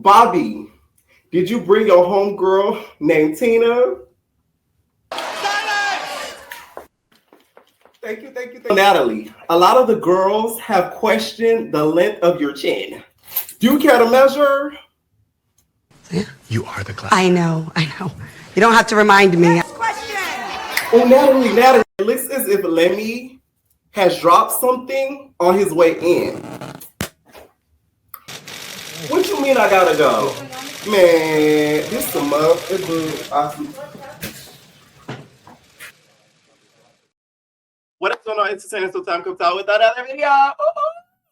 Bobby, did you bring your homegirl named Tina? Thank you. Natalie, a lot of the girls have questioned the length of your chin. Do you care to measure? You are the class. I know. You don't have to remind me. Next question. Oh, Natalie, it looks as if Lemmy has dropped something on his way in. What you mean I gotta go? Man, this some up. What is going on, entertainers? So time comes out with another video.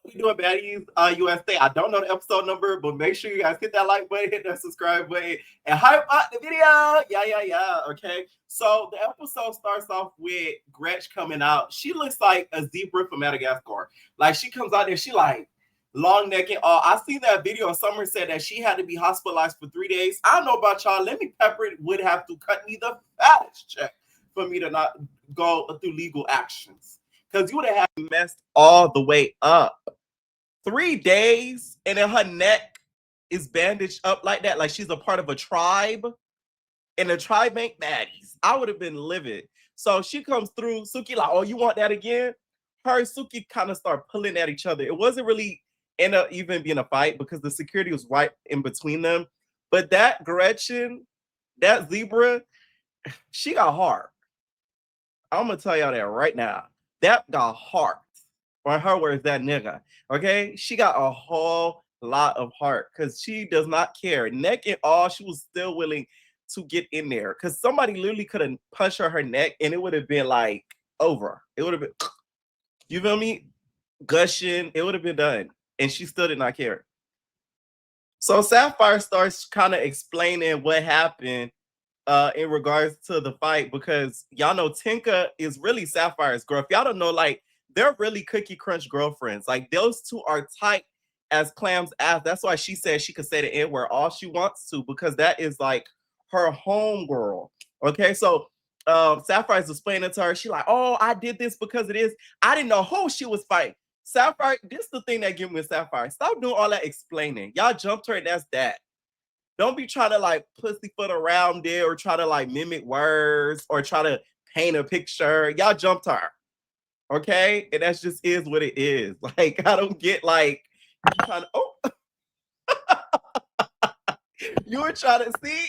We doing Baddies USA. I don't know the episode number, but make sure you guys hit that like button, hit that subscribe button, and hype up the video. Yeah. Okay. So the episode starts off with Gretchen coming out. She looks like a zebra from Madagascar. Like she comes out there, she like long neck and all. I seen that video. Summer said that she had to be hospitalized for 3 days. I don't know about y'all. Lemmy Pepper would have to cut me the fattest check for me to not go through legal actions, because you would have messed all the way up. 3 days and then her neck is bandaged up like that, like she's a part of a tribe, and the tribe ain't baddies. I would have been livid. So she comes through, Suki like, oh, you want that again? Her and Suki kind of start pulling at each other. It wasn't really end up even being a fight because the security was right in between them. But that Gretchen, that zebra, she got heart. I'm gonna tell y'all that right now. That got heart. Or her words, that nigga. Okay, she got a whole lot of heart because she does not care. Neck and all, she was still willing to get in there because somebody literally could have punched her neck and it would have been like over. It would have been, you feel me? Gushing. It would have been done, and she still did not care. So Sapphire starts kind of explaining what happened in regards to the fight, because y'all know Tinka is really Sapphire's girl. If y'all don't know, like, they're really Cookie Crunch girlfriends. Like, those two are tight as clams ass. That's why she said she could say the N-word all she wants to, because that is like her home girl. Okay, so Sapphire's explaining to her, she like, oh, I did this because it is. I didn't know who she was fighting. Sapphire, this is the thing that give me with Sapphire. Stop doing all that explaining. Y'all jumped her and that's that. Don't be trying to like pussyfoot around there or try to like mimic words or try to paint a picture. Y'all jumped her. Okay? And that just is what it is. Like, I don't get like you trying to, oh. You were trying to see,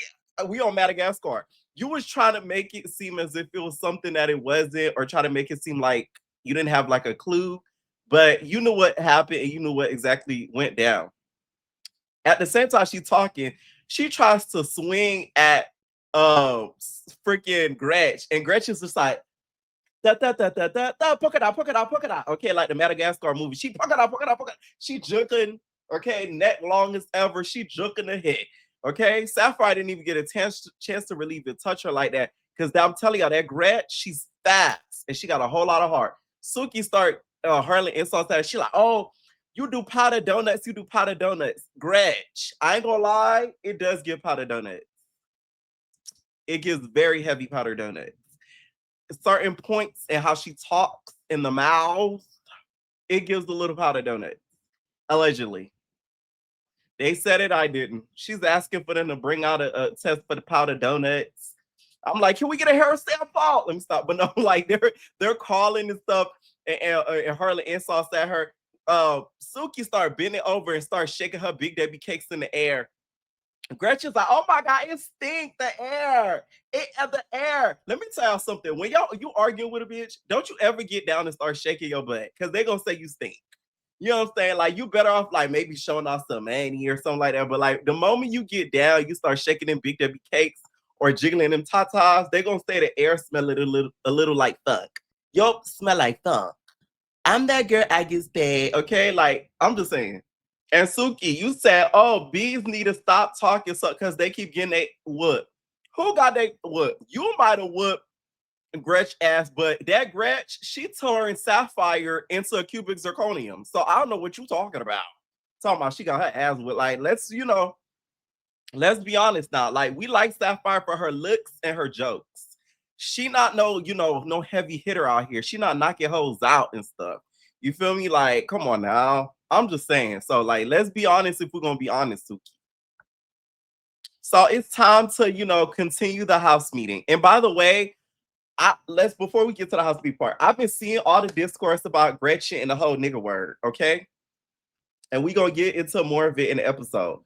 we on Madagascar. You was trying to make it seem as if it was something that it wasn't, or try to make it seem like you didn't have like a clue, but you knew what happened and you knew what exactly went down. At the same time she's talking, she tries to swing at freaking Gretchen, and Gretchen's just like poke it out. Okay, like the Madagascar movie. She poke it out. She juking, okay, neck long as ever. She juking the head. Okay, Sapphire didn't even get a chance to really even touch her like that, because I'm telling y'all, that Gretchen, she's fast and she got a whole lot of heart. Suki start hurling insults at her. She like, oh, you do powdered donuts. Gretch, I ain't gonna lie, it does give powdered donuts. It gives very heavy powdered donuts. Certain points and how she talks in the mouth, it gives a little powdered donut. Allegedly. They said it, I didn't. She's asking for them to bring out a test for the powdered donuts. I'm like, can we get a hair sample? Let me stop. But no, like they're calling and stuff and hurling insults at her. Suki started bending over and started shaking her big baby cakes in the air. Gretchen's like, oh my God, it stinks, the air. The air. Let me tell y'all something. When you arguing with a bitch, don't you ever get down and start shaking your butt, because they're gonna say you stink. You know what I'm saying? Like, you better off like maybe showing off some mani or something like that. But like the moment you get down, you start shaking them big baby cakes or jiggling them tatas, they're gonna say the air smell a little like funk. Yo, smell like funk. I'm that girl, I get paid. Okay, like, I'm just saying. And Suki, you said, oh, bees need to stop talking so because they keep getting they whoop. Who got they whoop? You might have whooped Gretch ass, but that Gretch, she turned Sapphire into a cubic zirconium. So I don't know what you talking about. Talking about she got her ass with, like, let's be honest now. Like, we like Sapphire for her looks and her jokes. She not no heavy hitter out here. She not knocking hoes out and stuff. You feel me? Like, come on now. I'm just saying. So, like, let's be honest if we're gonna be honest, Suki. So it's time to, continue the house meeting. And by the way, before we get to the house meeting part, I've been seeing all the discourse about Gretchen and the whole nigga word, okay? And we're gonna get into more of it in the episode.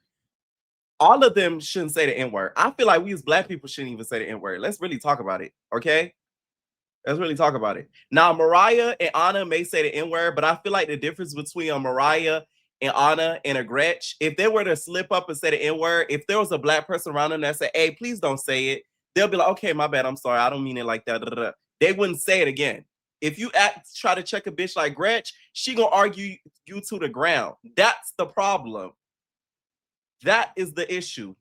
All of them shouldn't say the N-word. I feel like we as Black people shouldn't even say the N-word. Let's really talk about it, okay? Let's really talk about it. Now, Mariah and Anna may say the N-word, but I feel like the difference between a Mariah and Anna and a Gretch, if they were to slip up and say the N-word, if there was a Black person around them that said, hey, please don't say it, they'll be like, okay, my bad, I'm sorry, I don't mean it like that. They wouldn't say it again. If you try to check a bitch like Gretch, she gonna argue you to the ground. That's the problem. That is the issue.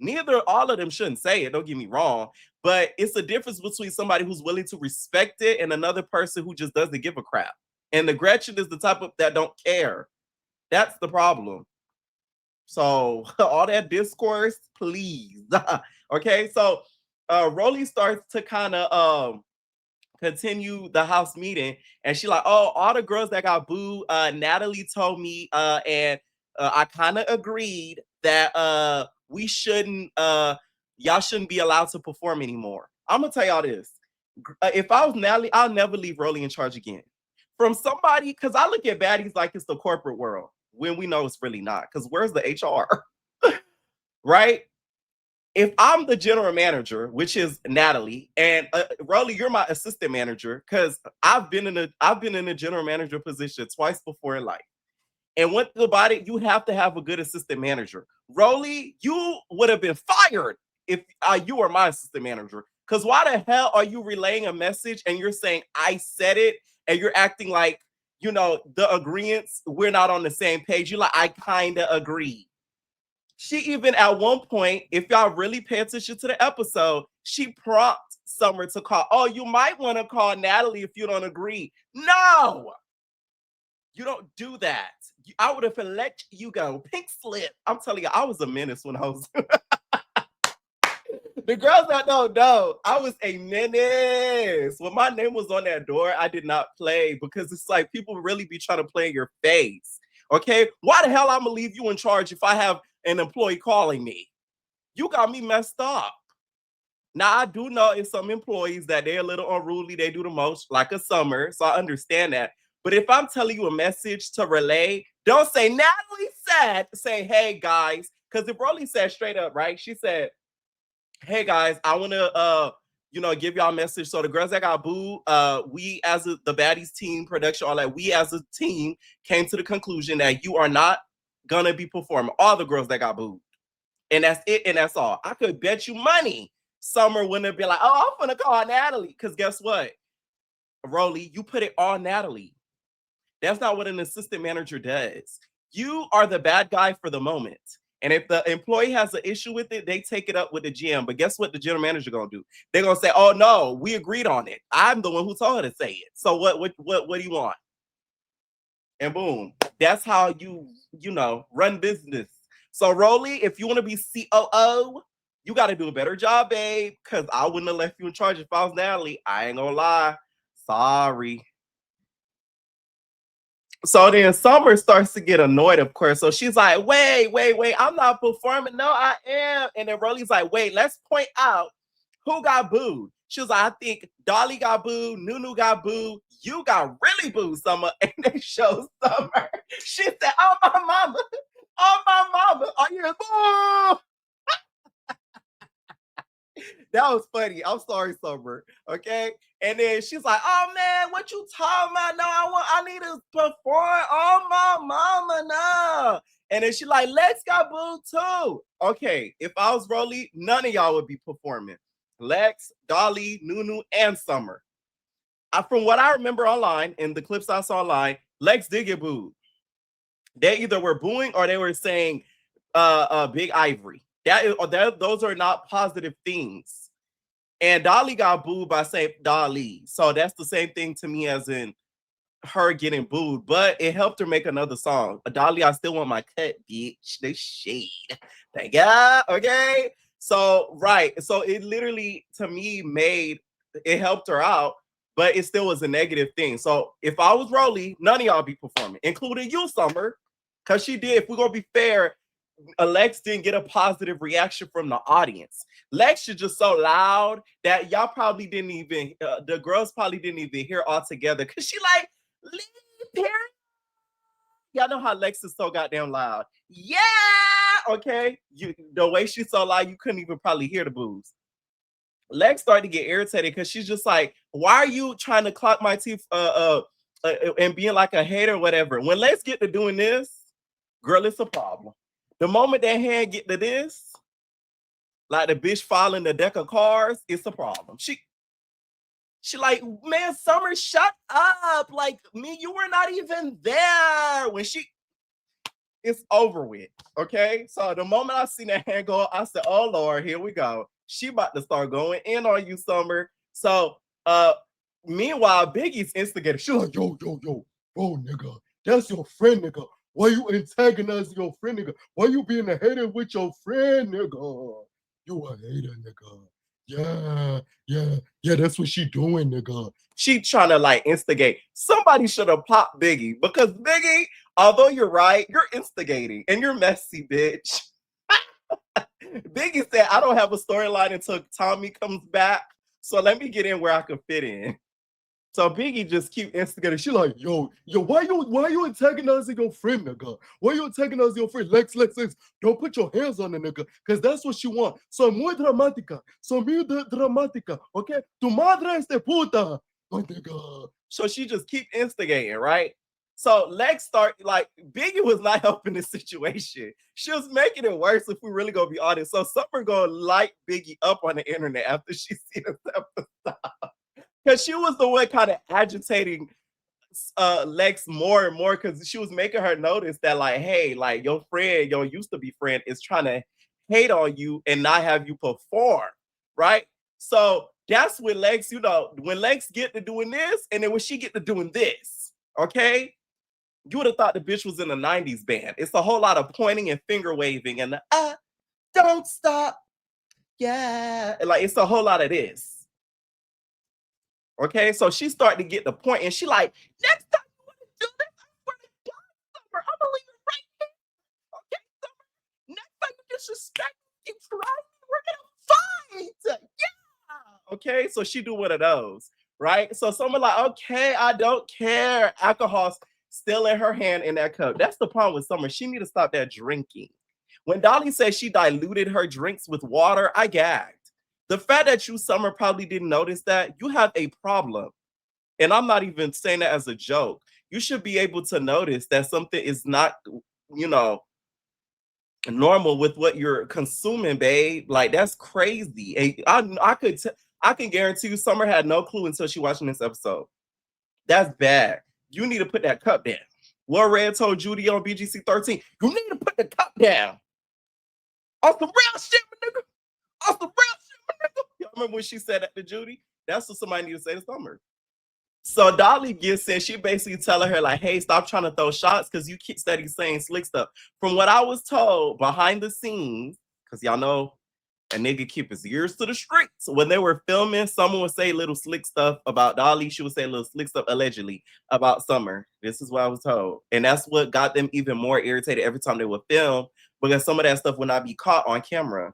All of them shouldn't say it, don't get me wrong, but it's a difference between somebody who's willing to respect it and another person who just doesn't give a crap. And the Gretchen is the type of that don't care. That's the problem. So all that discourse, please. Okay, so Rolly starts to kind of continue the house meeting, and she like, oh, all the girls that got booed, Natalie told me, and I kind of agreed that we shouldn't, y'all shouldn't be allowed to perform anymore. I'm gonna tell y'all this: if I was Natalie, I'll never leave Rolly in charge again. From somebody, because I look at Baddies like it's the corporate world when we know it's really not. Because where's the HR, right? If I'm the general manager, which is Natalie, and Rolly, you're my assistant manager, because I've been in a general manager position twice before in life. And what about it, you have to have a good assistant manager. Rolly, you would have been fired if you were my assistant manager. Because why the hell are you relaying a message and you're saying I said it, and you're acting like, the agreements, we're not on the same page. You're like, I kind of agree. She even at one point, if y'all really pay attention to the episode, she prompts Summer to call. Oh, you might want to call Natalie if you don't agree. No, you don't do that. I would have let you go. Pink slip. I'm telling you, I was a menace when I was. The girls that don't know, I was a menace. When my name was on that door, I did not play, because it's like people really be trying to play in your face. Okay, why the hell I'm gonna leave you in charge if I have an employee calling me? You got me messed up. Now, I do know it's some employees that they're a little unruly, they do the most, like a Summer, so I understand that. But if I'm telling you a message to relay, don't say Natalie said, say, hey guys, because if Rolly said straight up, right? She said, hey guys, I want to give y'all a message. So the girls that got booed, we as the Baddies team production, all that, we as a team came to the conclusion that you are not gonna be performing. All the girls that got booed. And that's it, and that's all. I could bet you money Summer wouldn't be like, oh, I'm gonna call Natalie. Because guess what? Rolly, you put it on Natalie. That's not what an assistant manager does. You are the bad guy for the moment. And if the employee has an issue with it, they take it up with the GM. But guess what the general manager gonna do? They're gonna say, oh no, we agreed on it. I'm the one who told her to say it. So what do you want? And boom. That's how you run business. So Rolly, if you want to be COO, you got to do a better job, babe. Because I wouldn't have left you in charge if I was Natalie. I ain't gonna lie. Sorry. So then Summer starts to get annoyed, of course. So she's like, wait, I'm not performing. No, I am. And then Rolly's like, wait, let's point out who got booed. She was like, I think Dolly got booed, Nunu got booed, you got really booed, Summer. And they show Summer. She said, oh, my mama. Oh, my mama. Oh, you're boo. That was funny. I'm sorry, Summer. Okay. And then she's like, oh man, what you talking about? No, I need to perform. Oh my mama, no. And then she like, Lex got booed too. Okay, if I was Rolly, none of y'all would be performing. Lex, Dolly, Nunu, and Summer. From what I remember online, in the clips I saw online, Lex did get booed. They either were booing or they were saying Big Ivory. Those are not positive things. And Dolly got booed by saying Dolly. So that's the same thing to me as in her getting booed, but it helped her make another song. Dolly, I still want my cut, bitch. The shade. Thank God. Okay. So, right. So it literally, to me, it helped her out, but it still was a negative thing. So if I was Rolly, none of y'all be performing, including you, Summer. Because she did, if we're going to be fair, Lex didn't get a positive reaction from the audience. Lex is just so loud that y'all probably didn't even, the girls probably didn't even hear altogether. Cause she like, leave here. Y'all know how Lex is so goddamn loud. Yeah, okay. The way she's so loud, you couldn't even probably hear the boos. Lex started to get irritated because she's just like, why are you trying to clock my teeth and being like a hater or whatever? When Lex get to doing this, girl, it's a problem. The moment that hand get to this, like the bitch following the deck of cards, it's a problem. She like, man, Summer, shut up. Like, me, you were not even there. When it's over with, okay? So the moment I seen that hand go up, I said, oh, Lord, here we go. She about to start going in on you, Summer. So, meanwhile, Biggie's instigator. She like, yo, nigga, that's your friend, nigga. Why you antagonizing your friend, nigga? Why you being a hater with your friend, nigga? You a hater, nigga. Yeah, that's what she doing, nigga. She trying to like instigate. Somebody should have popped Biggie because Biggie, although you're right, you're instigating and you're messy, bitch. Biggie said, I don't have a storyline until Tommy comes back. So let me get in where I can fit in. So Biggie just keep instigating. She like, yo, why you antagonizing your friend, nigga? Why you antagonizing your friend? Lex, don't put your hands on the nigga, because that's what she want. So muy dramática, okay? Tu madre es de puta, my nigga. So she just keep instigating, right? So Lex start, like, Biggie was not helping the situation. She was making it worse if we really gonna be honest. So Summer gonna light Biggie up on the internet after she see this episode. Because she was the one kind of agitating Lex more and more because she was making her notice that, like, hey, like your friend, your used to be friend, is trying to hate on you and not have you perform, right? So that's when Lex, when Lex get to doing this, and then when she get to doing this, okay? You would have thought the bitch was in a 90s band. It's a whole lot of pointing and finger waving and don't stop. Yeah. Like, it's a whole lot of this. Okay, so she started to get the point, and she like, next time you want to do this, I'm going to die, Summer. I'm gonna leave it right here. Okay, Summer. Next time you disrespect me, we're gonna fight. Yeah. Okay, so she do one of those, right? So someone like, okay, I don't care. Alcohol's still in her hand in that cup. That's the problem with Summer. She need to stop that drinking. When Dolly said she diluted her drinks with water, I gagged. The fact that you, Summer, probably didn't notice that, you have a problem. And I'm not even saying that as a joke. You should be able to notice that something is not, normal with what you're consuming, babe. Like, that's crazy. And I can guarantee you Summer had no clue until she watching this episode. That's bad. You need to put that cup down. What Red told Judy on BGC 13, you need to put the cup down. On some real shit, my nigga. On some real shit, my nigga. Y'all remember when she said that to Judy? That's what somebody need to say to Summer. So Dolly gets in, she basically telling her, like, hey, stop trying to throw shots because you keep steady saying slick stuff. From what I was told behind the scenes, because y'all know a nigga keep his ears to the streets. So when they were filming, someone would say little slick stuff about Dolly. She would say little slick stuff allegedly about Summer. This is what I was told. And that's what got them even more irritated every time they would film, because some of that stuff would not be caught on camera.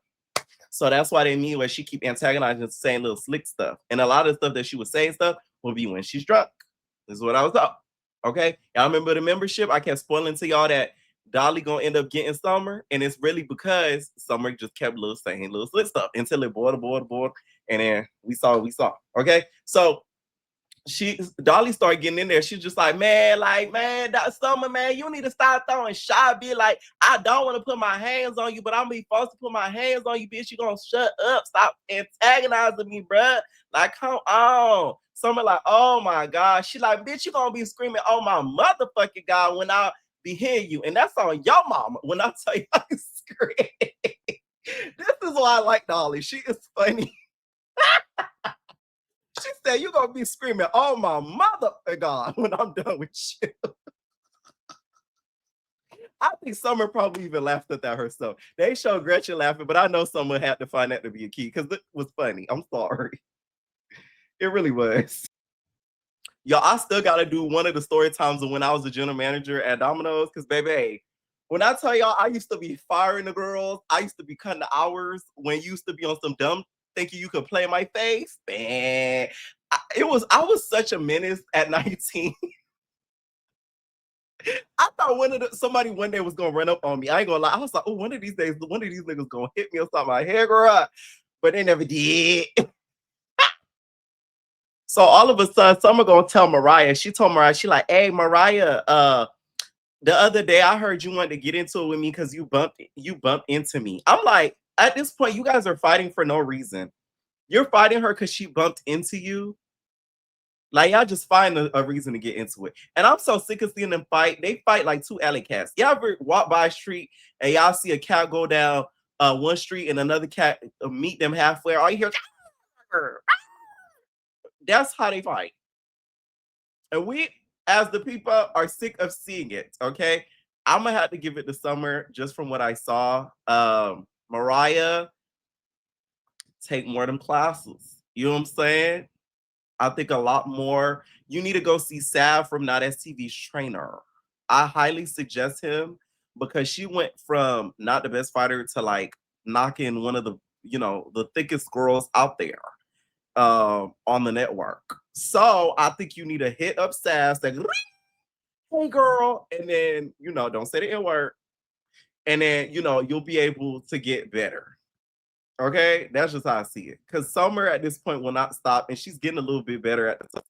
So that's why they mean where she keep antagonizing, saying little slick stuff. And a lot of stuff that she was saying stuff will be when she's drunk. This is what I was taught. Okay. Y'all remember the membership? I kept spoiling to y'all that Dolly gonna end up getting Summer. And it's really because Summer just kept saying little slick stuff until it bored. And then we saw. Okay. So Dolly started getting in there. She's just like, man, that Summer, man, you need to start throwing shot. Be like, I don't want to put my hands on you, but I'm gonna be forced to put my hands on you, bitch. You gonna shut up? Stop antagonizing me, bruh. Like, come on. Summer like, oh my God. She like, bitch, you gonna be screaming, oh my motherfucking God, when I be hearing you. And that's on your mama when I tell you I can scream. This is why I like Dolly. She is funny. She said, you're going to be screaming, oh, my mother, God, when I'm done with you. I think Summer probably even laughed at that herself. They showed Gretchen laughing, but I know someone had to find that to be a key because it was funny. I'm sorry. It really was. Y'all, I still got to do one of the story times of when I was the general manager at Domino's because, baby, hey, When I tell y'all, I used to be firing the girls. I used to be cutting the hours when you used to be on some dumb thinking you could play my face. Man, I was such a menace at 19. I thought somebody one day was gonna run up on me. I ain't gonna lie. I was like, oh, one of these days, one of these niggas gonna hit me upside my head, girl. But they never did. So all of a sudden, Summer gonna tell Mariah. She told Mariah, she like, hey, Mariah, the other day I heard you wanted to get into it with me because you bumped into me. I'm like, at this point, you guys are fighting for no reason. You're fighting her because she bumped into you. Like, y'all just find a reason to get into it. And I'm so sick of seeing them fight. They fight like two alley cats. Y'all ever walk by a street and y'all see a cat go down one street and another cat meet them halfway? All you hear, that's how they fight. And we, as the people, are sick of seeing it, okay? I'm going to have to give it to Summer just from what I saw. Mariah, take more of them classes. You know what I'm saying? I think a lot more. You need to go see Sav from Not STV's trainer. I highly suggest him because she went from not the best fighter to like knocking one of the, the thickest girls out there on the network. So I think you need to hit up Sav, say, hey girl, and then, don't say the N word. And then, you'll be able to get better. Okay, that's just how I see it. Because Summer at this point will not stop, and she's getting a little bit better at the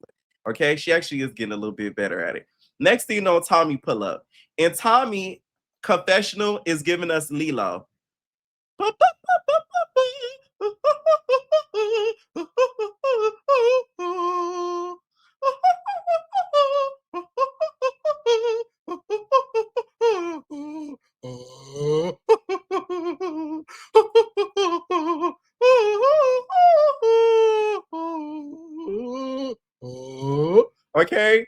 okay, she actually is getting a little bit better at it. Next thing you know, Tommy pull up, and Tommy confessional is giving us Lilo. Okay,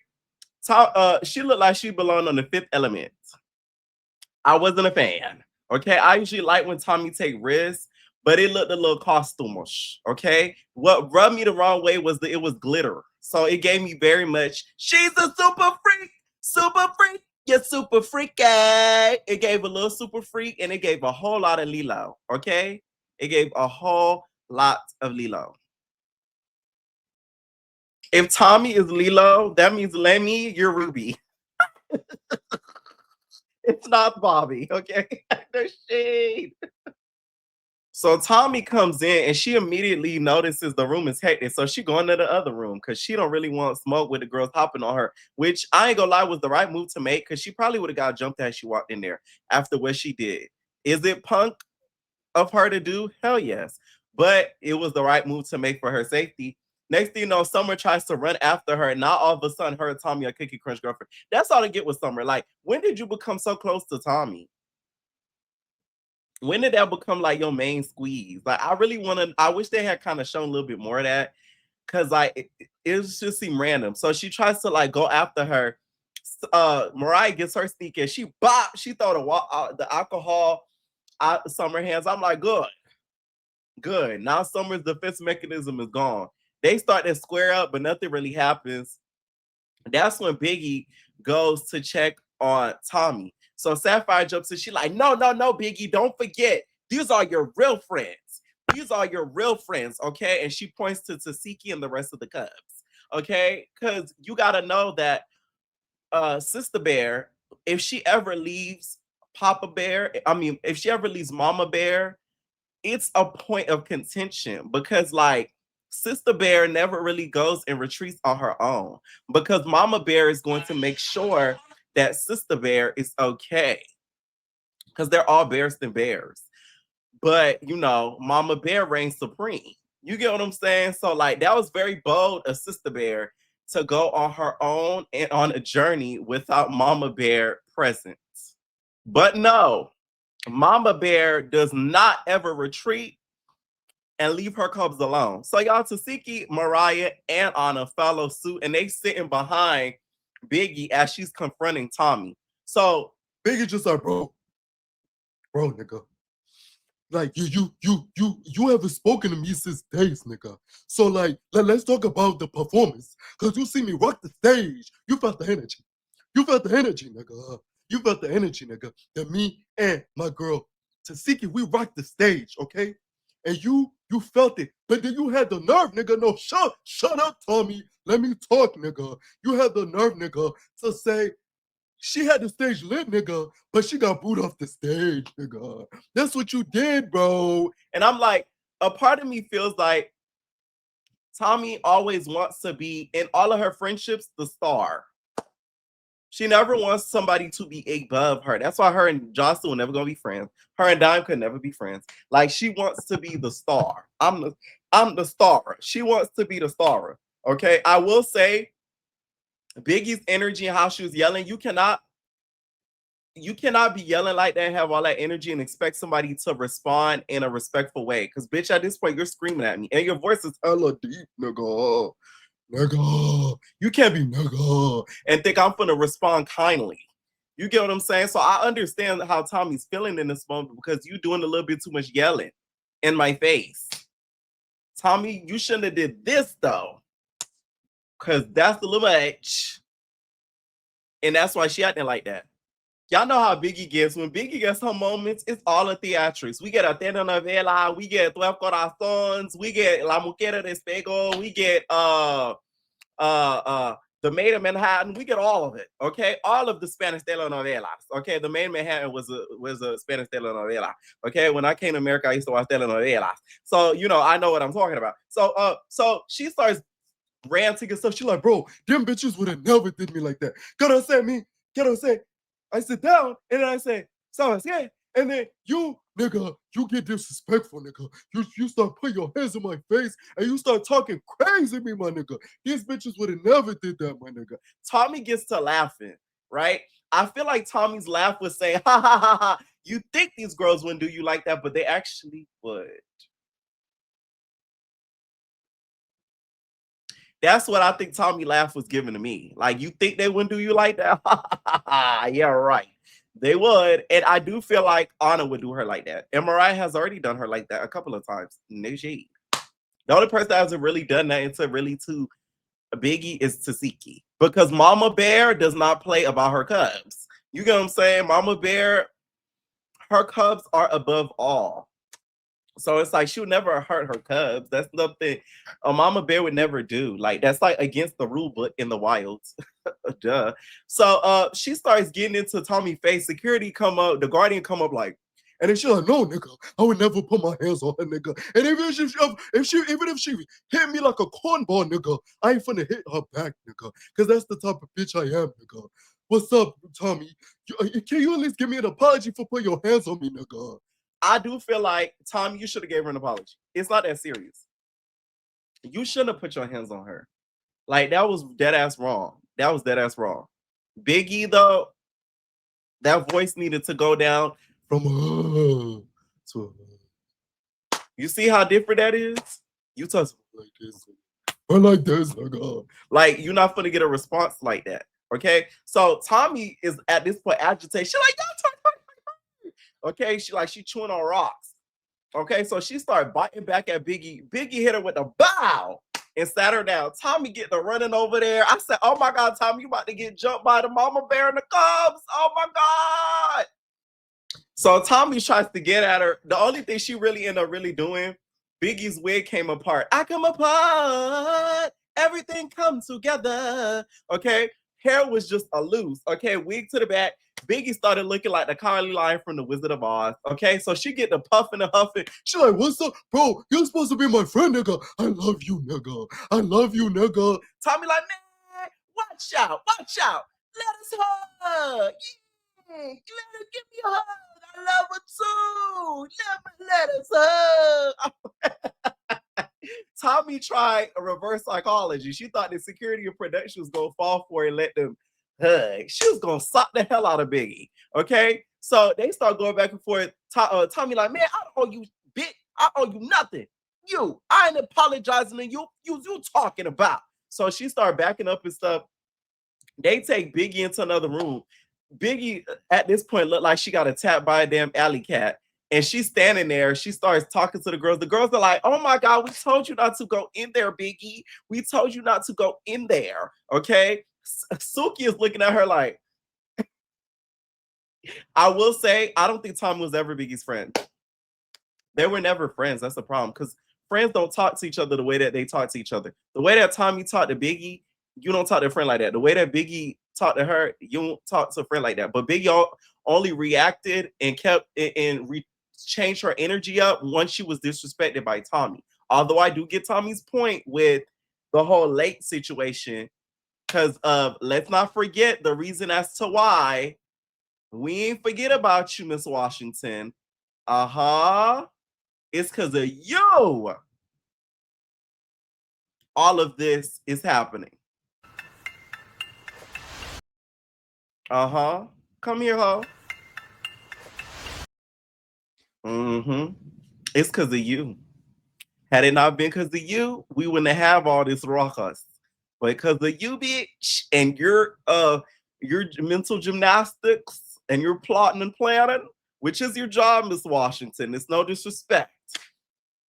she looked like she belonged on The Fifth Element. I wasn't a fan. Okay, I usually like when Tommy take risks, but it looked a little costumish. Okay, what rubbed me the wrong way was that it was glitter, so it gave me very much. She's a super freak, you're super freaky. It gave a little super freak, and it gave a whole lot of Lilo. Okay, it gave a whole lot of Lilo. If Tommy is Lilo, that means Lemmy, you're Ruby. It's not Bobby, okay? No shade. So Tommy comes in and she immediately notices the room is hectic. So she going to the other room because she don't really want smoke with the girls hopping on her, which I ain't gonna lie was the right move to make because she probably would have got jumped as she walked in there after what she did. Is it punk of her to do? Hell yes. But it was the right move to make for her safety. Next thing you know, Summer tries to run after her. And now all of a sudden, her and Tommy are Cookie Crunch girlfriend. That's all I get with Summer. Like, when did you become so close to Tommy? When did that become like your main squeeze? Like, I wish they had kind of shown a little bit more of that. Cause like it just seemed random. So she tries to like go after her. Mariah gets her sneak and she throw the alcohol out Summer hands. I'm like, good. Now Summer's defense mechanism is gone. They start to square up, but nothing really happens. That's when Biggie goes to check on Tommy. So Sapphire jumps in. She's like, no, Biggie, don't forget. These are your real friends. Okay? And she points to Tasiki and the rest of the Cubs. Okay? Because you got to know that Sister Bear, if she ever leaves if she ever leaves Mama Bear, it's a point of contention because like Sister Bear never really goes and retreats on her own because Mama Bear is going to make sure that Sister Bear is okay because they're all bears than bears. But Mama Bear reigns supreme. You get what I'm saying? So like that was very bold of Sister Bear to go on her own and on a journey without Mama Bear present. But no, Mama Bear does not ever retreat and leave her cubs alone. So y'all, Tasiki, Mariah, and Anna follow suit, and they sitting behind Biggie as she's confronting Tommy. So Biggie just like, bro, nigga. Like you haven't spoken to me since days, nigga. So like, let's talk about the performance. Cause you see me rock the stage. You felt the energy, nigga. You felt the energy, nigga. That me and my girl Tasiki, we rocked the stage, okay? And you felt it, but then you had the nerve, nigga. No, shut up, Tommy. Let me talk, nigga. You had the nerve, nigga, to say she had the stage lit, nigga, but she got booed off the stage, nigga. That's what you did, bro. And I'm like, a part of me feels like Tommy always wants to be, in all of her friendships, the star. She never wants somebody to be above her. That's why her and Jocelyn were never gonna be friends. Her and Dime could never be friends. Like, she wants to be the star. I'm the star. She wants to be the star. Okay. I will say Biggie's energy and how she was yelling, you cannot be yelling like that and have all that energy and expect somebody to respond in a respectful way. Because, bitch, at this point, you're screaming at me and your voice is hella deep, nigga. Nigga. You can't be nigga and think I'm gonna respond kindly. You get what I'm saying? So I understand how Tommy's feeling in this moment because you doing a little bit too much yelling in my face. Tommy, you shouldn't have did this, though. Because that's a little much. And that's why she acting like that. Y'all know how Biggie gets. When Biggie gets her moments, it's all a theatrics. We get a telenovela, we get 12 Corazones, we get La Mujer de Espejo, we get The Maid of Manhattan, we get all of it, okay? All of the Spanish telenovelas, okay? The Maid of Manhattan was a Spanish telenovela, okay? When I came to America, I used to watch telenovelas. So, you know, I know what I'm talking about. So she starts ranting and stuff. She's like, bro, them bitches would have never did me like that. Get what I'm saying? I sit down and then I say, so yeah. And then you, nigga, you get disrespectful, nigga. You start putting your hands in my face and you start talking crazy to me, my nigga. These bitches would have never did that, my nigga. Tommy gets to laughing, right? I feel like Tommy's laugh was saying, ha ha ha ha. You think these girls wouldn't do you like that, but they actually would. That's what I think Tommy laugh was giving to me. Like, you think they wouldn't do you like that? Yeah, right. They would. And I do feel like Anna would do her like that. And Mariah has already done her like that a couple of times. No shade. The only person that hasn't really done that into really to Biggie is Tasiki. Because Mama Bear does not play about her cubs. You get what I'm saying? Mama Bear, her cubs are above all. So it's like she would never hurt her cubs. That's something a mama bear would never do. Like, that's like against the rule book in the wilds. Duh. So she starts getting into Tommy's face. Security come up, the guardian come up like, and then she's like, no, nigga, I would never put my hands on her, nigga. And even if she hit me like a cornball, nigga, I ain't finna hit her back, nigga. Cause that's the type of bitch I am, nigga. What's up, Tommy? Can you at least give me an apology for putting your hands on me, nigga? I do feel like, Tommy, you should have gave her an apology. It's not that serious. You shouldn't have put your hands on her. Like, that was dead ass wrong. That was dead ass wrong. Biggie, though, that voice needed to go down from to You see how different that is? You touch like this. Or like this, nigga. Like, you're not gonna get a response like that. Okay? So Tommy is at this point agitated. She's like, okay, she chewing on rocks. Okay, so she started biting back at Biggie. Biggie hit her with a bow and sat her down. Tommy get the running over there. I said, oh my God, Tommy, you about to get jumped by the mama bear and the cubs. Oh my God. So Tommy tries to get at her. The only thing she really ended up really doing, Biggie's wig came apart. I come apart. Everything comes together. Okay, hair was just a loose. Okay, wig to the back. Biggie started looking like the Carly line from The Wizard of Oz. Okay, so she get the puffing and huffing. She like, what's up, bro? You're supposed to be my friend, nigga. I love you, nigga. I love you, nigga. Tommy like, man, watch out. Let us hug. Yeah, give me a hug. I love her too. Let us hug. Tommy tried a reverse psychology. She thought the security and production was gonna fall for it and let them hug. She was gonna sock the hell out of Biggie. Okay, so they start going back and forth. Tommy like, man, I don't owe you, bitch. I owe you nothing. I ain't apologizing to you. You talking about. So she started backing up and stuff. They take Biggie into another room. Biggie at this point looked like she got attacked by a damn alley cat. And she's standing there. She starts talking to the girls. The girls are like, oh my God, we told you not to go in there, Biggie. We told you not to go in there. Okay. Suki is looking at her like, I will say, I don't think Tommy was ever Biggie's friend. They were never friends. That's the problem. Because friends don't talk to each other the way that they talk to each other. The way that Tommy talked to Biggie, you don't talk to a friend like that. The way that Biggie talked to her, you don't talk to a friend like that. But Biggie only reacted and kept and changed her energy up once she was disrespected by Tommy. Although I do get Tommy's point with the whole late situation, because let's not forget the reason as to why we ain't forget about you, Miss Washington. It's because of you. All of this is happening. Come here, ho. It's because of you. Had it not been because of you, we wouldn't have all this ruckus. But because of you, bitch, and your mental gymnastics and your plotting and planning, which is your job, Miss Washington. It's no disrespect.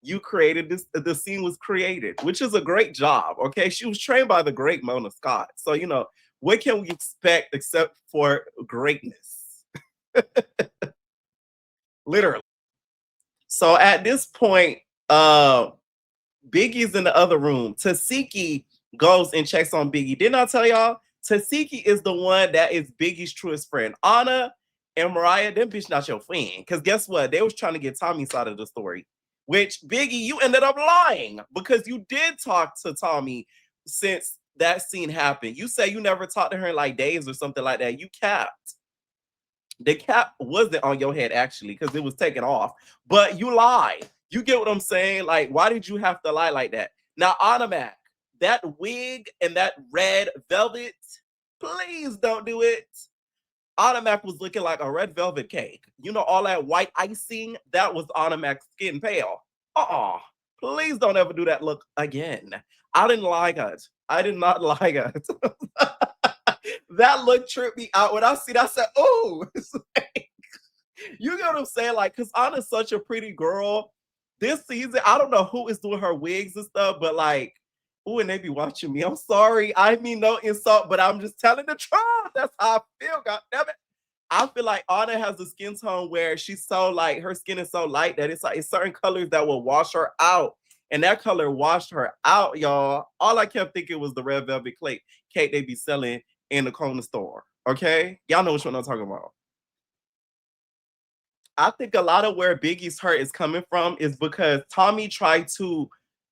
You created this, the scene was created, which is a great job. Okay. She was trained by the great Mona Scott. So, you know, what can we expect except for greatness? Literally. So at this point, Biggie's in the other room. Tasiki goes and checks on Biggie. Didn't I tell y'all? Tasiki is the one that is Biggie's truest friend. Anna and Mariah, them bitch not your friend. Because guess what? They was trying to get Tommy's side of the story. Which, Biggie, you ended up lying. Because you did talk to Tommy since that scene happened. You say you never talked to her in like days or something like that. You capped. The cap wasn't on your head, actually, because it was taken off. But you lied. You get what I'm saying? Like, why did you have to lie like that? Now, Automac, that wig and that red velvet, please don't do it. Automac was looking like a red velvet cake. You know, all that white icing, that was Automac's skin pale. Please don't ever do that look again. I didn't like it. I did not like it. That look tripped me out. When I see that, I said, oh, you get what I'm saying? Like, because Anna's such a pretty girl. This season, I don't know who is doing her wigs and stuff, but like, oh, and they be watching me. I'm sorry. I mean, no insult, but I'm just telling the truth. That's how I feel. God damn it. I feel like Anna has a skin tone where she's so like, her skin is so light that it's like it's certain colors that will wash her out. And that color washed her out, y'all. All I kept thinking was the red velvet cake they be selling in the corner store. Okay? Y'all know which one I'm talking about. I think a lot of where Biggie's hurt is coming from is because Tommy tried to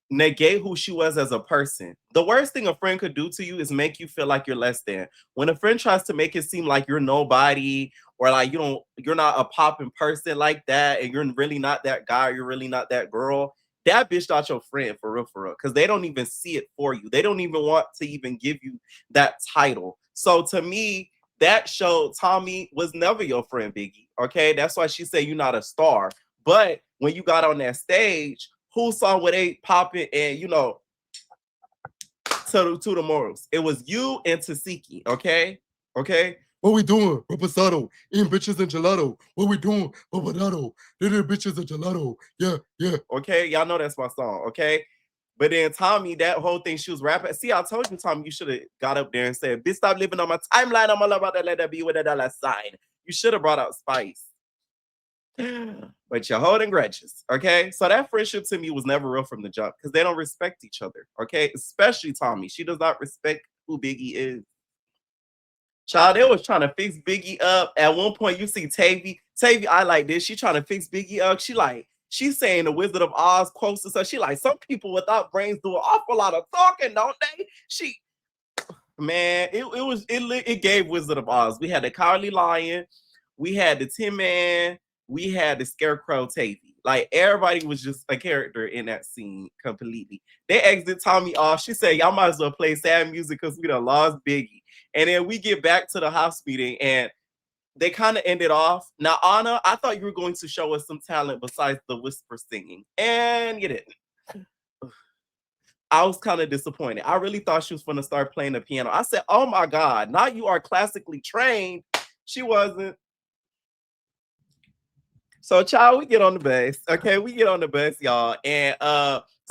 negate who she was as a person. The worst thing a friend could do to you is make you feel like you're less than. When a friend tries to make it seem like you're nobody or like you're not a popping person like that and you're really not that guy, you're really not that girl, that bitch not your friend for real, because they don't even see it for you. They don't even want to even give you that title. So to me, that showed Tommy was never your friend, Biggie. Okay, that's why she said you're not a star. But when you got on that stage, who saw what they popping and to the morals? It was you and Tasiki. Okay. What we doing? Reposado. Eating bitches and gelato. What we doing? Reposado. Eating bitches and gelato. Yeah. Okay, y'all know that's my song. Okay. But then Tommy, that whole thing she was rapping. See, I told you, Tommy, you should have got up there and said, bitch, stop living on my timeline. I'm all about to let that be with a dollar sign. You should have brought out Spice. But you're holding grudges, okay? So that friendship to me was never real from the jump because they don't respect each other, okay? Especially Tommy. She does not respect who Biggie is. Child, they was trying to fix Biggie up. At one point, you see Tavy, I like this. She trying to fix Biggie up. She's saying the Wizard of Oz quotes and stuff. She like, some people without brains do an awful lot of talking, don't they? It gave Wizard of Oz. We had the Cowardly Lion, we had the Tin Man, we had the Scarecrow Tavy. Like everybody was just a character in that scene completely. They exit Tommy off. She said, y'all might as well play sad music because we done lost Biggie. And then we get back to the house meeting and they kind of ended off. Now, Anna, I thought you were going to show us some talent besides the whisper singing. And you didn't. I was kind of disappointed. I really thought she was going to start playing the piano. I said, oh my God, now you are classically trained. She wasn't. So, child, we get on the bus. Okay, we get on the bus, y'all. And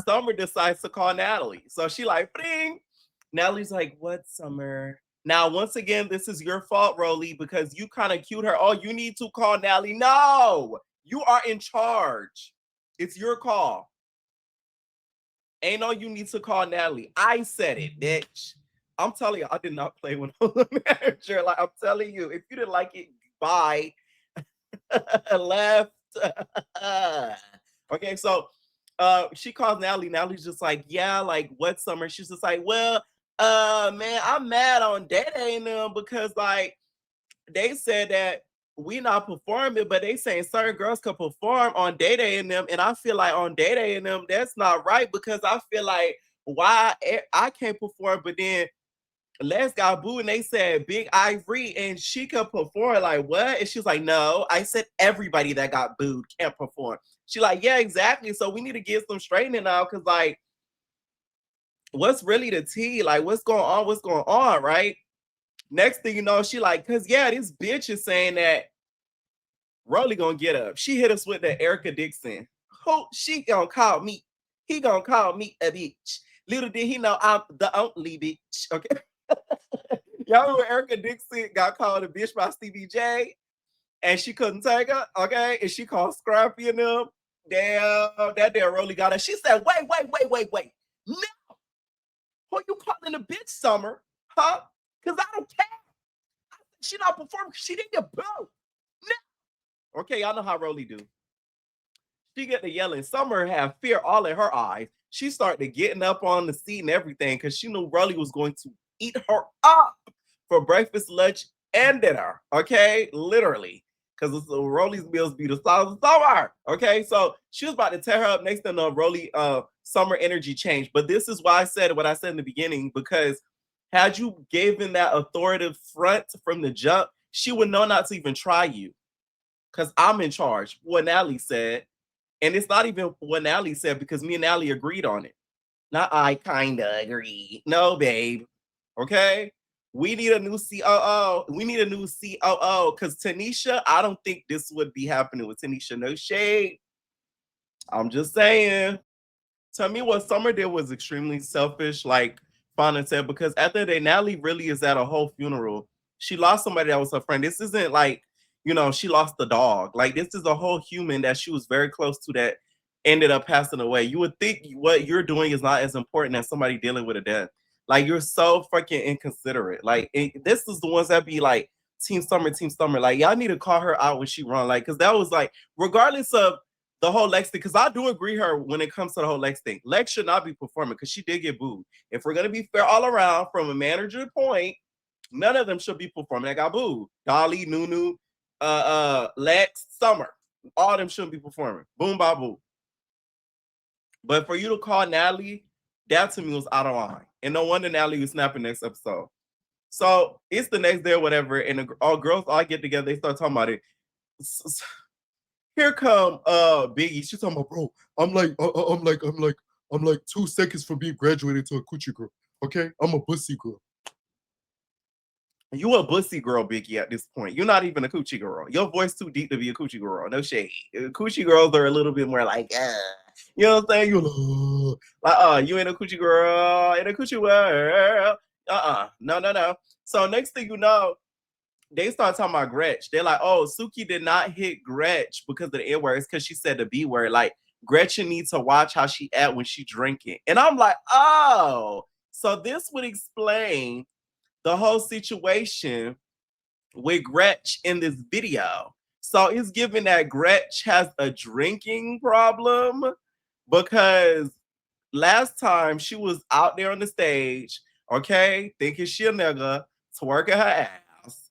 Summer decides to call Natalie. So she like, bring. Natalie's like, what, Summer? Now, once again, this is your fault, Rolly, because you kind of cued her. Oh, you need to call Natalie. No, you are in charge. It's your call. Ain't no you need to call Natalie. I said it, bitch. I'm telling you, I did not play with the manager. Like, I'm telling you, if you didn't like it, bye. Left. Okay, so she calls Natalie. Natalie's just like, yeah, like what Summer? She's just like, well, man, I'm mad on Day and them because like they said that we not performing, but they saying certain girls could perform on Day and them, and I feel like on Day and them that's not right because I feel like why I can't perform, but then Les got booed and they said Big Ivory and she could perform. Like, what? And she's like, no, I said everybody that got booed can't perform. She's like, yeah, exactly. So we need to get some straightening out because, like, what's really the tea? Like, what's going on? What's going on, right? Next thing you know, she like, because, yeah, this bitch is saying that Rolly gonna get up. She hit us with the Erica Dixon. Who she gonna call me? He gonna call me a bitch. Little did he know I'm the only bitch, okay? Y'all remember Erica Dixon got called a bitch by Stevie J and she couldn't take her, okay? And she called Scrappy and them. Damn, that damn Rolly got her. She said, wait. No, who you calling a bitch, Summer? Huh? Because I don't care. She not performing because she didn't get booed. No. Okay, y'all know how Rolly do. She get to yelling. Summer had fear all in her eyes. She started getting up on the seat and everything because she knew Rolly was going to eat her up for breakfast, lunch, and dinner. Okay, literally, because Rolly's meals be the size of Summer. Okay, so she was about to tear her up. Next thing Rolly, Summer energy changed. But this is why I said what I said in the beginning, because had you given that authoritative front from the jump, she would know not to even try you. Because I'm in charge. What Natalie said. And it's not even what Natalie said because me and Natalie agreed on it. Not I kind of agree. No, babe. Okay? We need a new COO. We need a new COO because Tanisha, I don't think this would be happening with Tanisha. No shade. I'm just saying. To me, what Summer did was extremely selfish, like Fauna said, because at the end of the day, Natalie really is at a whole funeral. She lost somebody that was her friend. This isn't like, she lost the dog. Like, this is a whole human that she was very close to that ended up passing away. You would think what you're doing is not as important as somebody dealing with a death. Like, you're so freaking inconsiderate. Like, this is the ones that be like, Team Summer. Like, y'all need to call her out when she run. Like, because that was like, regardless of the whole Lex thing, because I do agree her when it comes to the whole Lex thing. Lex should not be performing because she did get booed. If we're going to be fair all around from a manager point, none of them should be performing that got booed. Dolly, Nunu, Lex, Summer. All of them shouldn't be performing. Boom, ba, boo. But for you to call Natalie, that to me was out of line. And no wonder Natalie was snapping next episode. So it's the next day or whatever, and all girls all get together, they start talking about it. Here come Biggie. She's talking about, bro. I'm like 2 seconds from being graduated to a coochie girl. Okay, I'm a pussy girl. You a pussy girl, Biggie. At this point, you're not even a coochie girl. Your voice too deep to be a coochie girl. No shade. Coochie girls are a little bit more like, you know what I'm saying? You like, you ain't a coochie girl in a coochie world. No. So next thing you know, they start talking about Gretch. They're like, oh, Suki did not hit Gretch because of the N word. It's because she said the B word. Like, Gretchen needs to watch how she act when she drinking. And I'm like, oh, so this would explain the whole situation with Gretch in this video. So it's given that Gretch has a drinking problem because last time she was out there on the stage, okay, thinking she a nigga, twerking her ass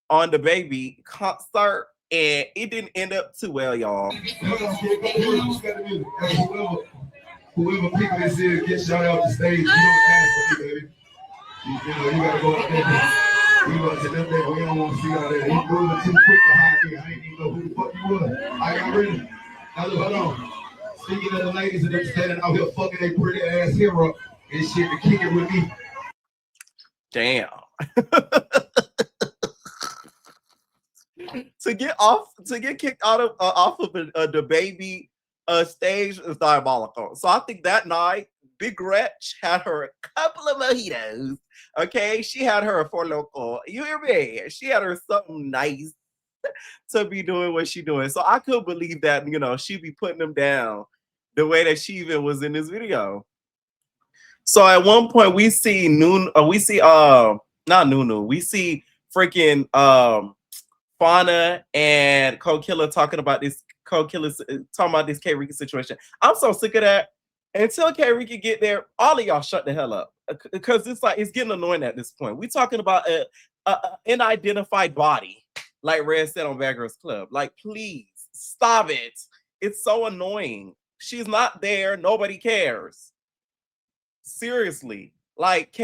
on the Baby concert, and it didn't end up too well, y'all. Whoever pick this is, get shot out the stage. You don't ask for me, baby. You gotta go out there. We about to them there. We don't want to see all that. He moving too quick behind me. I ain't even know who the fuck you was. I got ready. Now look, hold on. Speaking of the ladies and them standing out here fucking a pretty ass hero and shit to kick it with me. Damn. to get kicked out of off of the Baby stage is diabolical. So I think that night Big Gretch had her a couple of mojitos. Okay, she had her a Four Loko. You hear me? She had her something nice to be doing what she doing. So I could believe that, you know, she'd be putting them down the way that she even was in this video. So at one point we see not Nunu, we see freaking Fauna and Cold Killer talking about this K Ricky situation. I'm so sick of that. Until K Ricky get there, all of y'all shut the hell up. Because it's like it's getting annoying at this point. We talking about an unidentified body, like Red said on Bad Girls Club. Like, please stop it. It's so annoying. She's not there. Nobody cares. Seriously. Like,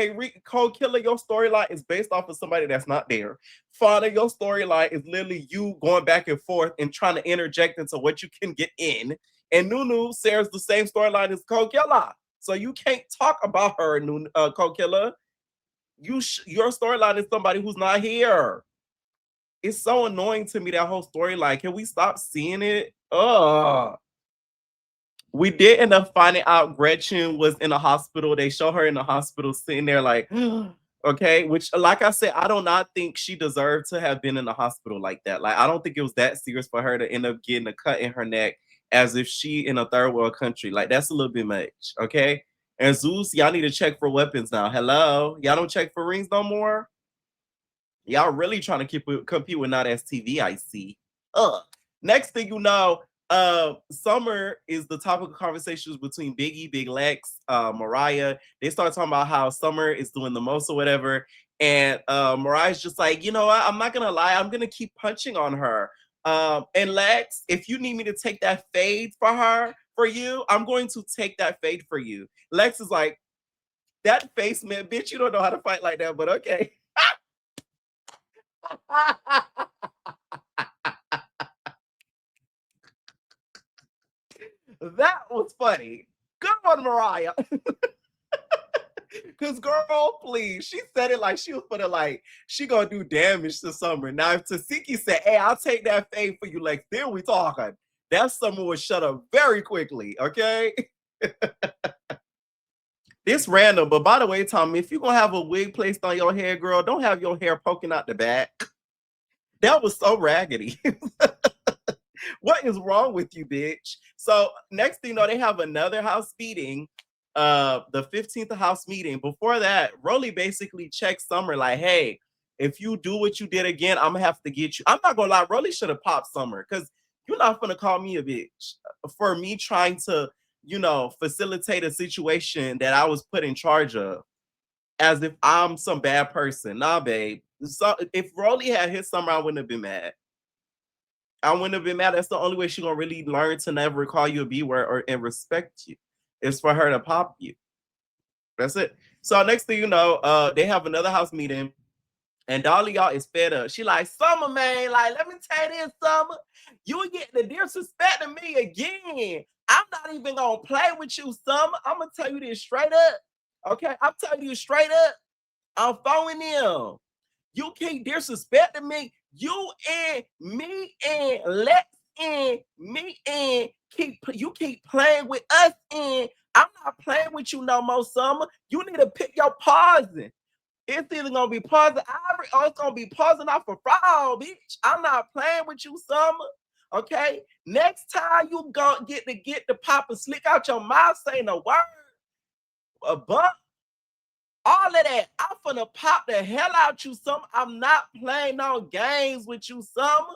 Cold Killer, your storyline is based off of somebody that's not there. Fauna, your storyline is literally you going back and forth and trying to interject into what you can get in. And Nunu shares the same storyline as Cold Killer. So you can't talk about her, Cold Killer. Your storyline is somebody who's not here. It's so annoying to me, that whole storyline. Can we stop seeing it? We did end up finding out Gretchen was in a hospital. They show her in the hospital sitting there like, okay, which, like I said, I do not think she deserved to have been in the hospital like that. Like, I don't think it was that serious for her to end up getting a cut in her neck as if she in a third world country. Like, that's a little bit much, okay? And Zeus, y'all need to check for weapons now. Hello? Y'all don't check for rings no more? Y'all really trying to compete with Not STV, I see. Next thing you know, Summer is the topic of conversations between Biggie, Big Lex, Mariah. They start talking about how Summer is doing the most or whatever. And Mariah's just like, you know what? I'm not gonna lie, I'm gonna keep punching on her. And Lex, if you need me to take that fade for you, I'm going to take that fade for you. Lex is like, that face, man, bitch, you don't know how to fight like that, but okay. That was funny. Good one, Mariah. Cause girl, please, she said it like she was putting like she gonna do damage to Summer. Now, if Tasiki said, "Hey, I'll take that fade for you," like then we talking. That Summer would shut up very quickly. Okay. This random, but by the way, Tommy, if you're gonna have a wig placed on your hair, girl, don't have your hair poking out the back. That was so raggedy. What is wrong with you, bitch? So next thing you know, they have another house meeting, the 15th house meeting. Before that, Rolly basically checks Summer like, hey, if you do what you did again, I'm gonna have to get you. I'm not gonna lie, Rolly should have popped Summer, because you're not gonna call me a bitch for me trying to, you know, facilitate a situation that I was put in charge of, as if I'm some bad person. Nah, babe. So if Rolly had hit Summer, I wouldn't have been mad. I wouldn't have been mad. That's the only way she's gonna really learn to never call you a B word and respect you. Is for her to pop you. That's it. So next thing you know, they have another house meeting, and Dolly y'all is fed up. She like, Summer, man, like, let me tell you this, Summer. You get the disrespecting me again. I'm not even gonna play with you, Summer. I'm gonna tell you this straight up. Okay, I'm telling you straight up. I'm phoning them. You keep disrespecting me. You and me and Lex and me and you keep playing with us, and I'm not playing with you no more, Summer. You need to pick your poison. It's either gonna be poison ivory or it's gonna be poison off a frog, bitch. I'm not playing with you, Summer. Okay? Next time you go get the pop and slick out your mouth saying a word, a bump. All of that, I'm finna pop the hell out you, Summer. I'm not playing no games with you, Summer.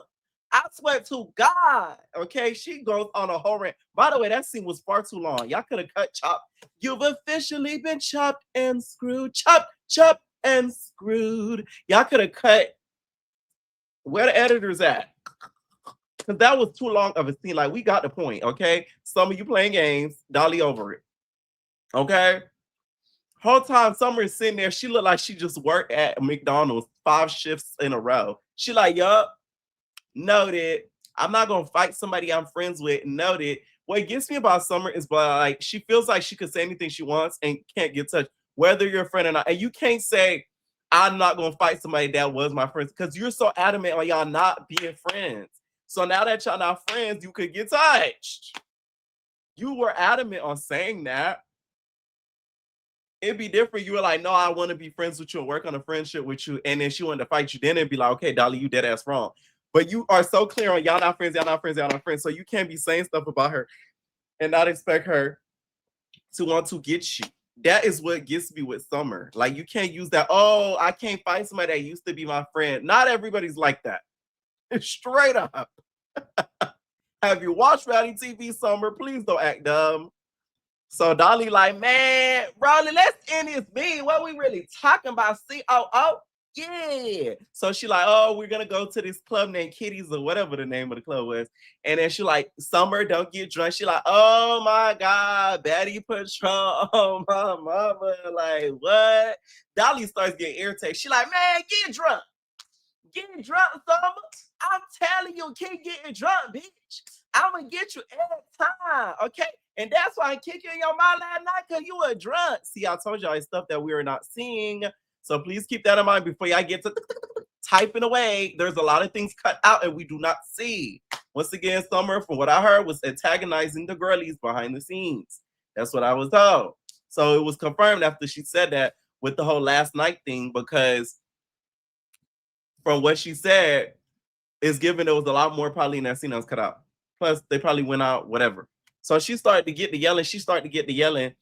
I swear to God. Okay, she goes on a whole rant. By the way, that scene was far too long. Y'all could have cut chopped. You've officially been chopped and screwed. Chopped and screwed. Y'all could have cut. Where the editors at? Because that was too long of a scene. Like, we got the point, okay? Some of you playing games, Dolly over it. Okay? Whole time Summer is sitting there, she looked like she just worked at McDonald's 5 shifts in a row. She like, yup, noted. I'm not gonna fight somebody I'm friends with. Noted. What gets me about Summer is like she feels like she could say anything she wants and can't get touched, whether you're a friend or not. And you can't say, I'm not gonna fight somebody that was my friend, because you're so adamant on y'all not being friends. So now that y'all not friends, you could get touched. You were adamant on saying that. it'd be different. You were like, no, I want to be friends with you and work on a friendship with you. And then she wanted to fight you. Then it'd be like, okay, Dolly, you dead ass wrong. But you are so clear on y'all not friends, y'all not friends, y'all not friends. So you can't be saying stuff about her and not expect her to want to get you. That is what gets me with Summer. Like, you can't use that, oh, I can't find somebody that used to be my friend. Not everybody's like that. Straight up. Have you watched reality TV, Summer? Please don't act dumb. So Dolly like, man, Rolly, let's end this meeting. What we really talking about? COO? Yeah. So she like, oh, we're gonna go to this club named Kitties or whatever the name of the club was. And then she like, Summer, don't get drunk. She like, oh my God, Baddie Patron, oh my mama. Like, what? Dolly starts getting irritated. She like, man, get drunk. Get drunk, Summer. I'm telling you, keep getting drunk, bitch. I'm gonna get you every time, okay? And that's why I kicked you in your mouth last night, because you were drunk. See, I told y'all it's stuff that we are not seeing. So please keep that in mind before y'all get to typing away. There's a lot of things cut out and we do not see. Once again, Summer, from what I heard, was antagonizing the girlies behind the scenes. That's what I was told. So it was confirmed after she said that with the whole last night thing, because from what she said, it's given there was a lot more probably in that scene that was cut out. Plus, they probably went out, whatever. So she started to get the yelling. She started to get the yelling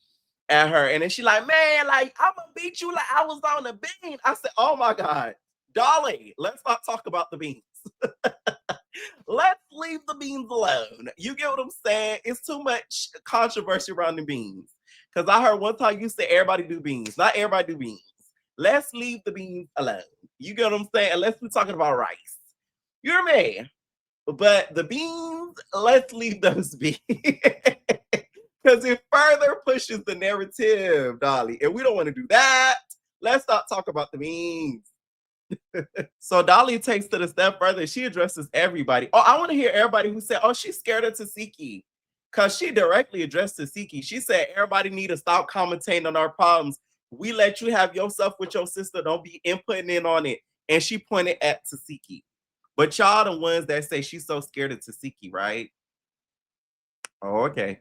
at her. And then she like, man, like, I'm going to beat you like I was on the bean. I said, oh my God, Dolly, let's not talk about the beans. Let's leave the beans alone. You get what I'm saying? It's too much controversy around the beans. Because I heard one time you said everybody do beans. Not everybody do beans. Let's leave the beans alone. You get what I'm saying? Unless we're talking about rice. You're me. But the beans, let's leave those be. Because it further pushes the narrative, Dolly. And we don't want to do that. Let's not talk about the beans. So Dolly takes it a step further. She addresses everybody. Oh, I want to hear everybody who said, oh, she's scared of Tasiki. Because she directly addressed Tasiki. She said, everybody need to stop commentating on our problems. We let you have yourself with your sister. Don't be inputting in on it. And she pointed at Tasiki. But y'all the ones that say she's so scared of Tasiki, right? Oh, okay.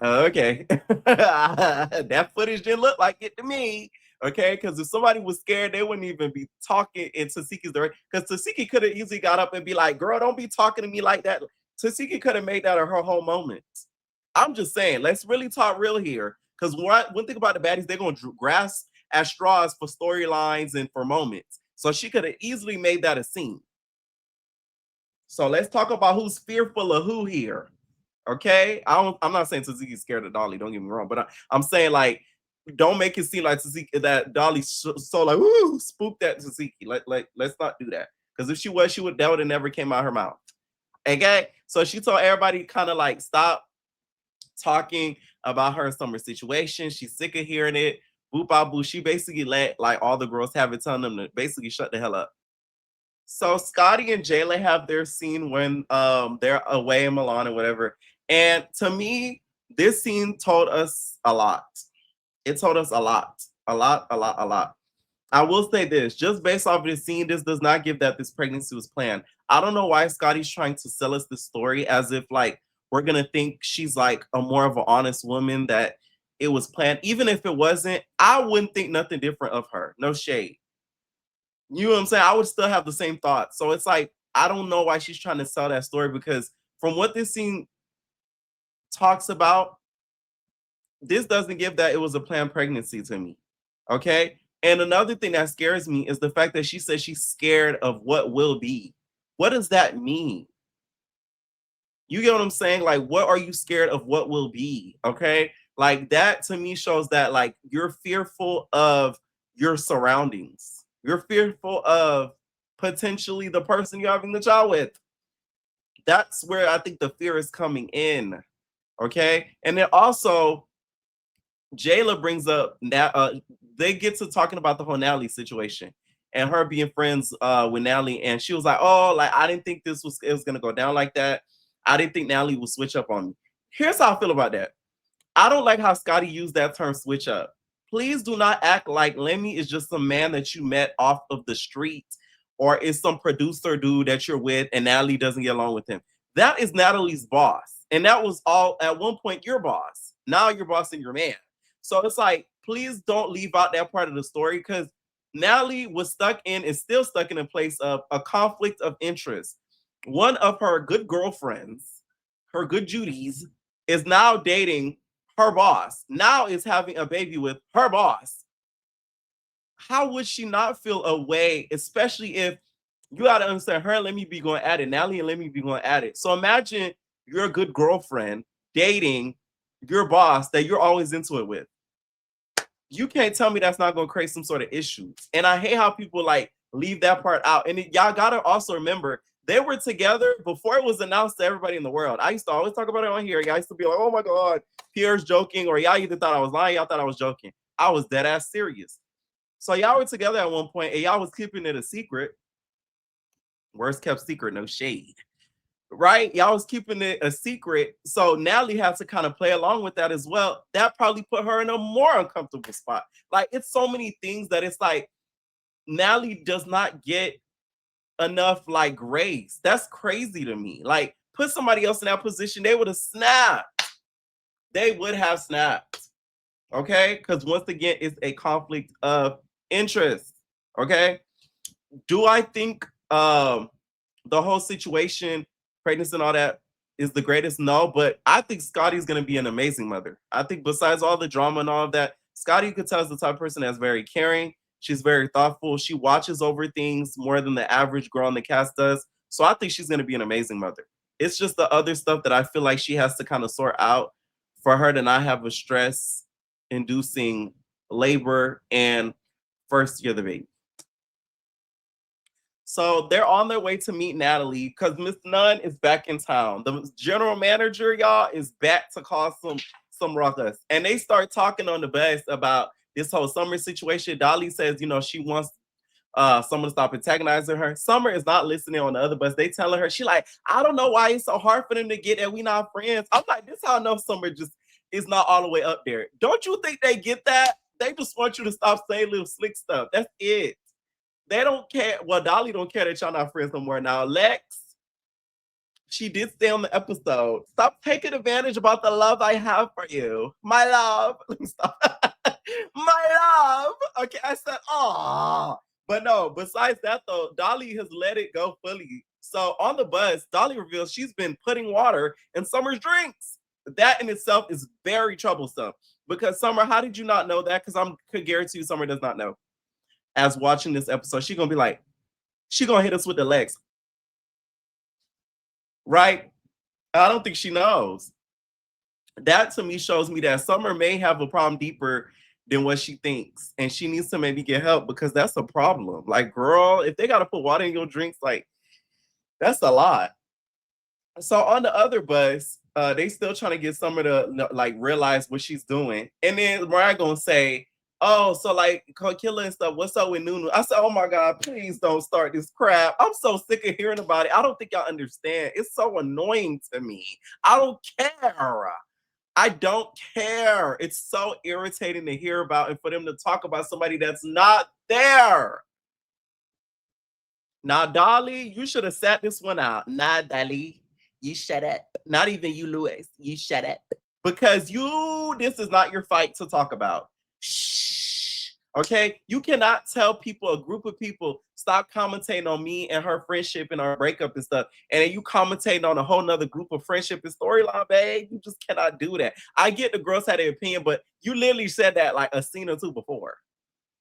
Okay. That footage didn't look like it to me. Okay, because if somebody was scared, they wouldn't even be talking in Tasiki's direction. Because Tasiki could have easily got up and be like, girl, don't be talking to me like that. Tasiki could have made that her whole moment. I'm just saying, let's really talk real here. Because one thing about the baddies, they're going to grasp at straws for storylines and for moments. So she could have easily made that a scene. So let's talk about who's fearful of who here. Okay? I'm not saying Taziki's scared of Dolly, don't get me wrong, but I'm saying, like, don't make it seem like Tasiki, that Dolly's so like, ooh, spooked at Tasiki. Let's not do that. Because if she was, that would have never came out her mouth. Okay? So she told everybody kind of like, stop talking about her summer situation. She's sick of hearing it. Boop, boo. She basically let like all the girls have it, telling them to basically shut the hell up. So Scotty and Jayla have their scene when they're away in Milan and whatever. And to me, this scene told us a lot. It told us a lot. I will say this, just based off of this scene, this does not give that this pregnancy was planned. I don't know why Scotty's trying to sell us this story as if like we're gonna think she's like a more of an honest woman, that it was planned. Even if it wasn't, I wouldn't think nothing different of her. No shade. You know what I'm saying? I would still have the same thoughts. So it's like, I don't know why she's trying to sell that story, because from what this scene talks about, this doesn't give that it was a planned pregnancy to me. Okay? And another thing that scares me is the fact that she says she's scared of what will be. What does that mean? You get what I'm saying? Like, what are you scared of what will be? Okay? Like, that to me shows that like you're fearful of your surroundings. You're fearful of potentially the person you're having the child with. That's where I think the fear is coming in. Okay? And then also, Jayla brings up they get to talking about the whole Natalie situation and her being friends with Natalie, and she was like, oh, like I didn't think it was gonna go down like that. I didn't think Natalie would switch up on me. Here's how I feel about that. I don't like how Scotty used that term switch up. Please do not act like Lemmy is just some man that you met off of the street, or is some producer dude that you're with and Natalie doesn't get along with him. That is Natalie's boss. And that was all at one point your boss. Now you're bossing your man. So it's like, please don't leave out that part of the story, because Natalie was stuck in, is still stuck in a place of a conflict of interest. One of her good girlfriends, her good Judies, is now dating her boss, now is having a baby with her boss. How would she not feel a way, especially if you got to understand, her and Let Me be going at it, Natalie and Let Me be going at it. So imagine your good girlfriend dating your boss that you're always into it with. You can't tell me that's not going to create some sort of issues. And I hate how people like leave that part out. And y'all got to also remember, they were together before it was announced to everybody in the world. I used to always talk about it on here. Y'all used to be like, oh my God, Pierre's joking, or y'all either thought I was lying, y'all thought I was joking. I was dead ass serious. So y'all were together at one point and y'all was keeping it a secret. Worst kept secret, no shade. Right? Y'all was keeping it a secret. So Natalie had to kind of play along with that as well. That probably put her in a more uncomfortable spot. Like, it's so many things that it's like, Natalie does not get enough like grace. That's crazy to me. Like, put somebody else in that position, they would have snapped. They would have snapped. Okay? Because once again, it's a conflict of interest. Okay? Do I think the whole situation, pregnancy and all that, is the greatest? No, but I think Scotty's going to be an amazing mother. I think besides all the drama and all of that, Scotty, you could tell, is the type of person that's very caring. She's very thoughtful. She watches over things more than the average girl in the cast does. So I think she's going to be an amazing mother. It's just the other stuff that I feel like she has to kind of sort out for her to not have a stress-inducing labor and first year of the baby. So they're on their way to meet Natalie because Miss Nunn is back in town. The general manager, y'all, is back to cause some ruckus. And they start talking on the bus about this whole Summer situation. Dolly says, you know, she wants someone to stop antagonizing her. Summer is not listening on the other bus. They telling her, she like, I don't know why it's so hard for them to get that we not friends. I'm like, this how I know Summer just is not all the way up there. Don't you think they get that? They just want you to stop saying little slick stuff. That's it. They don't care. Well, Dolly don't care that y'all not friends no more. Now, Lex, she did stay on the episode. Stop taking advantage about the love I have for you. My love. Let me stop. My love. Okay, I said, oh. But no, besides that, though, Dolly has let it go fully. So on the bus, Dolly reveals she's been putting water in Summer's drinks. That in itself is very troublesome. Because Summer, how did you not know that? Because I could guarantee you Summer does not know. As watching this episode, she's gonna be like, she gonna hit us with the legs, right? I don't think she knows. That to me shows me that Summer may have a problem deeper than what she thinks, and she needs to maybe get help, because that's a problem. Like, girl, if they gotta put water in your drinks, like, that's a lot. So on the other bus, they still trying to get Summer to like realize what she's doing, and then Mariah gonna say, oh, so like Killer and stuff, what's up with Nunu? I said, oh my God, please don't start this crap. I'm so sick of hearing about it. I don't think y'all understand. It's so annoying to me. I don't care. I don't care. It's so irritating to hear about and for them to talk about somebody that's not there. Now, Dolly, you should have sat this one out. Nah, Dolly, you shut up. Not even you, Louis. You shut up. Because this is not your fight to talk about. Shh. Okay? You cannot tell people, a group of people, stop commentating on me and her friendship and our breakup and stuff, and then you commentating on a whole nother group of friendship and storyline, babe. You just cannot do that. I get the girls had their opinion, but you literally said that like a scene or two before.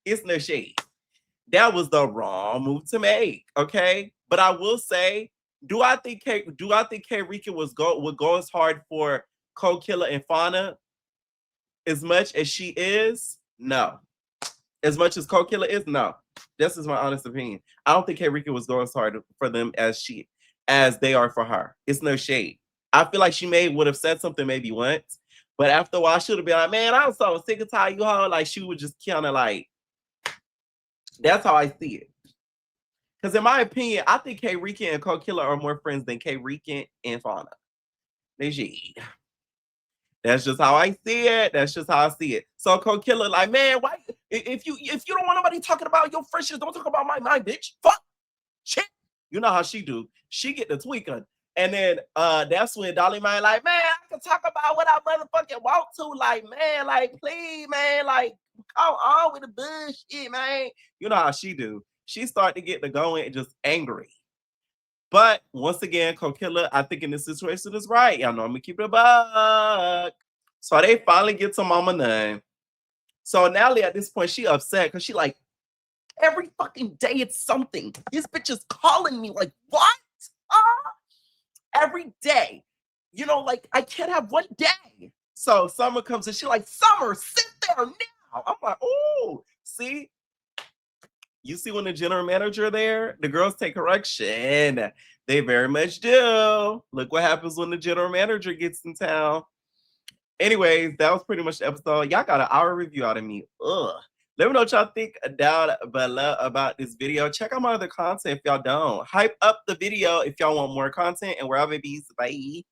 It's no shade. That was the wrong move to make. Okay? But I will say, do I think K Rika would go as hard for Co-Killer and Fauna as much as she is? No. As much as Co-Killer is? No. This is my honest opinion. I don't think K Rika was going as hard for them as they are for her. It's no shade. I feel like she would have said something maybe once, but after a while she would have been like, man, I'm so sick of tired, you hoe. Like, she would just kind of like, that's how I see it. Because in my opinion, I think K Rika and Co-Killer are more friends than K Rika and Fauna. They shade. That's just how I see it. That's just how I see it. So Co-Killer, like, man, why? If you don't want nobody talking about your friendships, don't talk about my bitch. Fuck. Shit. You know how she do. She get the tweaking. And then that's when Dolly Mine like, man, I can talk about what I motherfucking want to. Like, man, like, please, man, like, come on with the bullshit, man. You know how she do. She start to get to going and just angry. But once again, Kokilla, I think in this situation is right. Y'all know I'm gonna keep it a buck. So they finally get to Mama Nunn. So Natalie at this point, she upset because she like, every fucking day it's something. This bitch is calling me like, what? Every day. You know, like, I can't have one day. So Summer comes and she like, Summer, sit there now. I'm like, oh, see? You see when the general manager there, the girls take correction. They very much do. Look what happens when the general manager gets in town. Anyways, that was pretty much the episode. Y'all got an hour review out of me. Ugh. Let me know what y'all think down below about this video. Check out my other content if y'all don't. Hype up the video if y'all want more content. And wherever it be, bye.